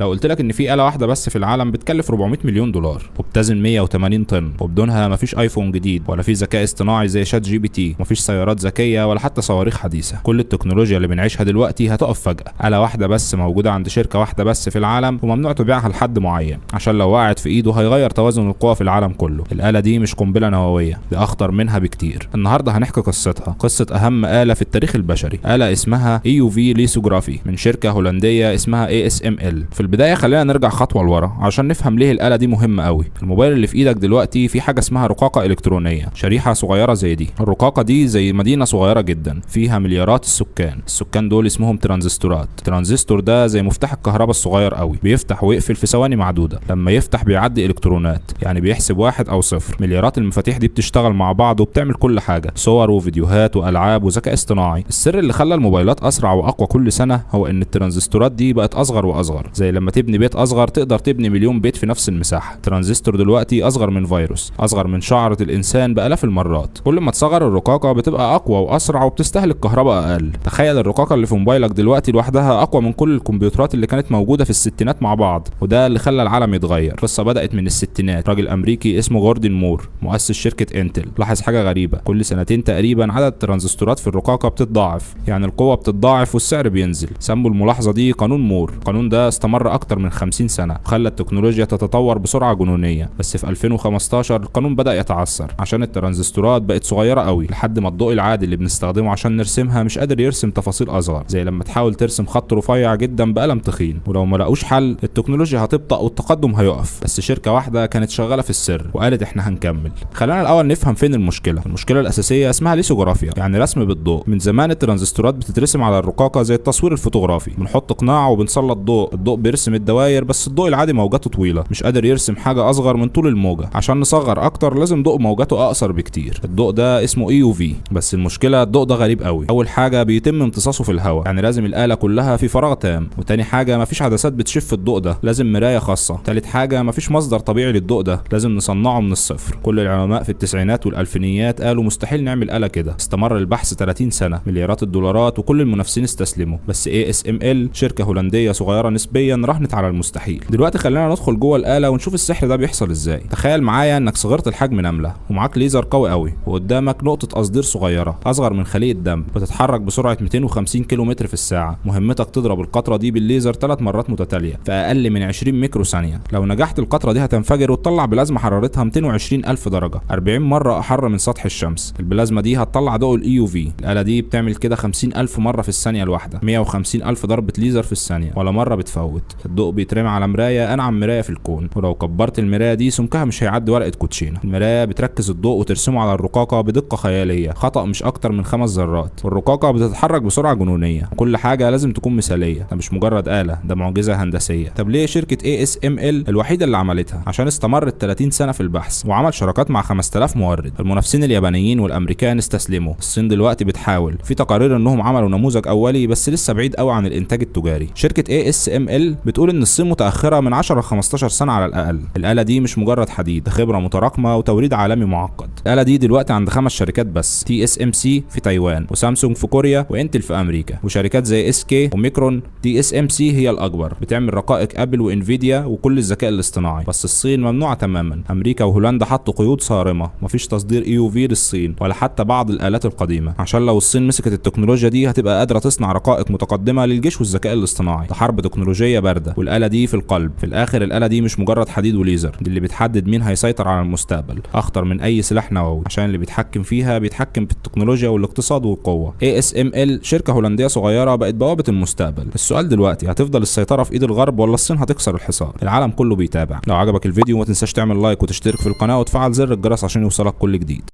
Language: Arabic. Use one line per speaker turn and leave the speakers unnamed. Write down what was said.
لو قلت لك ان في آلة واحدة بس في العالم بتكلف 400 مليون دولار وبتزن 180 طن وبدونها مفيش ايفون جديد ولا في ذكاء اصطناعي زي شات جي بي تي، مفيش سيارات ذكية ولا حتى صواريخ حديثة، كل التكنولوجيا اللي بنعيشها دلوقتي هتقف فجأة. آلة واحدة بس موجودة عند شركة واحدة بس في العالم وممنوع تبيعها لحد معين عشان لو وقعت في ايده هيغير توازن القوى في العالم كله. الآلة دي مش قنبلة نووية، دي اخطر منها بكتير. النهارده هنحكي قصتها، قصة اهم آلة في التاريخ البشري، آلة اسمها EUV ليثوغرافي من شركة هولندية اسمها ASML. في البداية خلينا نرجع خطوة لورا عشان نفهم ليه الآلة دي مهمة قوي. الموبايل اللي في ايدك دلوقتي في حاجة اسمها رقاقة إلكترونية، شريحة صغيرة زي دي. الرقاقة دي زي مدينة صغيرة جدا فيها مليارات السكان دول اسمهم ترانزستورات. الترانزستور ده زي مفتاح الكهرباء الصغير قوي، بيفتح ويقفل في ثواني معدودة. لما يفتح بيعدي إلكترونات، يعني بيحسب 1 أو 0. مليارات المفاتيح دي بتشتغل مع بعض وبتعمل كل حاجة، صور وفيديوهات وألعاب وذكاء اصطناعي. السر اللي خلى الموبايلات أسرع وأقوى كل سنة هو إن الترانزستورات دي بقت أصغر وأصغر. زي لما تبني بيت أصغر تقدر تبني مليون بيت في نفس المساحة. الترانزستور دلوقتي أصغر من فيروس، أصغر من شعرة الإنسان بآلاف المرات. كل ما تصغر الرقاقة بتبقى أقوى وأسرع وبتستهلك كهرباء أقل. تخيل الرقاقة اللي في موبايلك دلوقتي لوحدها أقوى من كل الكمبيوترات اللي كانت موجودة في الستينات مع بعض، وده اللي خلى العالم يتغير. القصة بدأت من الستينات. راجل أمريكي اسمه جوردن مور مؤسس شركة انتل لاحظ حاجة غريبة، كل سنتين تقريبا عدد الترانزستورات في الرقاقة بتتضاعف، يعني القوة بتتضاعف والسعر بينزل. سموا الملاحظة دي قانون مور. القانون ده استمر أكتر من 50 سنة وخلى التكنولوجيا تتطور بسرعة جنونية. بس في 2015 القانون بدأ يتعثر عشان الترانزستورات بقت صغيرة قوي لحد ما الضوء العادي اللي بنستخدمه عشان نرسمها مش قادر يرسم تفاصيل أصغر، زي لما تحاول ترسم خط رفيع جدا بقلم تخين. ولو ما لقوش حل التكنولوجيا هتبطأ والتقدم هيقف. بس شركة واحدة كانت شغالة في السر وقالت احنا هنكمل. خلينا الأول نفهم فين المشكلة. المشكلة الأساسية اسمها ليثوغرافيا، يعني رسم بالضوء. من زمان الترانزستورات بتترسم على الرقاقة زي التصوير الفوتوغرافي، بنحط قناع وبنسلط ضوء، الضوء بيرسم الدوائر، بس الضوء العادي موجاته طويلة مش قادر يرسم حاجة أصغر من طول الموجة. عشان نصغر أكتر لازم ضوء موجته أقصر بكتير. الضوء ده اسمه EUV. بس المشكلة الضوء ده غريب قوي. أول حاجة بيتم امتصاصه في الهواء، يعني لازم الآلة كلها في فراغ تام. وتاني حاجة مفيش عدسات بتشف الضوء ده، لازم مراية خاصة. تالت حاجة مفيش مصدر طبيعي للضوء ده، لازم نصنعه من الصفر. كل العلماء في التسعينات والألفينيات قالوا مستحيل نعمل آلة كده. استمر البحث 30 سنة، مليارات الدولارات، وكل المنافسين استسلموا. بس ASML شركة هولندية صغيرة نسبيا راهنت على المستحيل. دلوقتي خلينا ندخل جوه الآلة ونشوف السحر ده بيحصل ازاي. تخيل معايا انك صغرت الحجم نملة ومعاك ليزر قوي قوي وقدامك نقطة تصدير صغيرة اصغر من خلية دم بتتحرك بسرعة 250 كيلومتر في الساعة. مهمتك تضرب القطرة دي بالليزر 3 مرات متتالية في اقل من 20 ميكرو ثانية. لو نجحت القطرة دي هتنفجر وتطلع بلازما حرارتها 220 ألف درجة، 40 مرة أحر من سطح الشمس. البلازما دي هتطلع ضوء EUV. الآلة دي بتعمل كده 50 ألف مرة في الثانية الواحدة، 150 ألف ضربة ليزر في الثانية، ولا مرة بتفوت. الضوء بيترمي على مراية، أنعم مراية في الكون، ولو كبرت المراية دي سمكها مش هيعدي ورقة كوتشينة. المراية بتركز الضوء وترسمه على الرقاقة بدقة خيالية، خطأ مش أكتر من 5 ذرات. والرقاقة بتتحرك بسرعة جنونية، وكل حاجة لازم تكون مثالية. ده مش مجرد آلة، ده معجزة هندسية. طب ليه شركة ASML الوحيدة اللي عملتها؟ عشان استمرت 30 سنة في البحث وعمل شراكات مع 5000 مورد. المنافسين اليابانيين والأمريكان استسلموا. الصين دلوقتي بتحاول، في تقارير انهم عملوا نموذج أولي بس لسه بعيد قوي عن الإنتاج التجاري. شركة ASML بتقول ان الصين متأخرة من 10 ل 15 سنة على الأقل. الآلة دي مش مجرد حديد، ده خبرة متراكمة وتوريد عالمي معقد. الآلة دي دلوقتي عند 5 شركات بس، TSMC في تايوان، وسامسونج في كوريا، وانتل في أمريكا، وشركات زي SK وميكرون. TSMC هي الأكبر، بتعمل رقائق أبل وإنفيديا وكل الذكاء الاصطناعي. بس الصين ممنوعة تماما. أمريكا وهولندا حطوا قيود صارمة، مفيش تصدير EUV للصين ولا حتى بعض الآلات القديمة، عشان لو الصين مسكت التكنولوجيا دي هتبقى قادرة تصنع رقائق متقدمة للجيش والذكاء الاصطناعي. ده حرب تكنولوجية باردة، والآلة دي في القلب. في الآخر الآلة دي مش مجرد حديد وليزر، دي اللي بتحدد مين هيسيطر على المستقبل، أخطر من أي سلاح نووي، عشان اللي بيتحكم فيها بيتحكم في التكنولوجيا والاقتصاد والقوة. ASML شركة هولندية صغيرة بقت بوابة المستقبل. السؤال دلوقتي، هتفضل السيطرة في إيد الغرب ولا الصين هتكسر الحصار؟ العالم كله بيتابع. لو عجبك الفيديو ما تنساش تعمل لايك وتشترك في القناة وتفعل زر الجرس عشان يوصلك كل جديد.